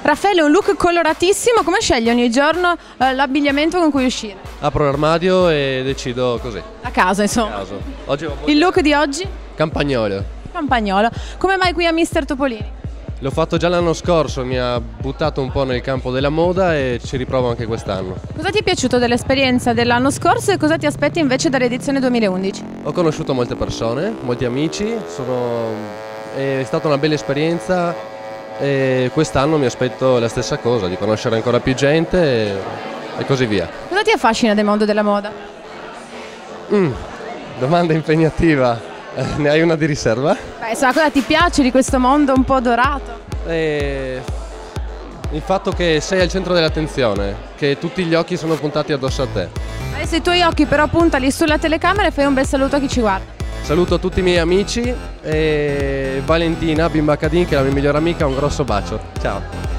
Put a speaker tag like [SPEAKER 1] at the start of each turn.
[SPEAKER 1] Raffaele, un look coloratissimo, come scegli ogni giorno l'abbigliamento con cui uscire?
[SPEAKER 2] Apro l'armadio e decido così,
[SPEAKER 1] A caso,
[SPEAKER 2] a
[SPEAKER 1] insomma.
[SPEAKER 2] caso. Oggi ho
[SPEAKER 1] Il look di oggi?
[SPEAKER 2] campagnolo.
[SPEAKER 1] Campagnolo. Come mai qui a Mister Topolini?
[SPEAKER 2] L'ho fatto già l'anno scorso, mi ha buttato un po' nel campo della moda e ci riprovo anche quest'anno.
[SPEAKER 1] Cosa ti è piaciuto dell'esperienza dell'anno scorso e cosa ti aspetti invece dall'edizione 2011?
[SPEAKER 2] Ho conosciuto molte persone, molti amici, è stata una bella esperienza e quest'anno mi aspetto la stessa cosa, di conoscere ancora più gente e così via.
[SPEAKER 1] Cosa ti affascina del mondo della moda?
[SPEAKER 2] Domanda impegnativa, ne hai una di riserva?
[SPEAKER 1] Beh, insomma, cosa ti piace di questo mondo un po' dorato?
[SPEAKER 2] Il fatto che sei al centro dell'attenzione, che tutti gli occhi sono puntati addosso a te.
[SPEAKER 1] Adesso i tuoi occhi però puntali sulla telecamera e fai un bel saluto a chi ci guarda.
[SPEAKER 2] Saluto tutti i miei amici e Valentina, bimba Cadin, che è la mia migliore amica, un grosso bacio. Ciao.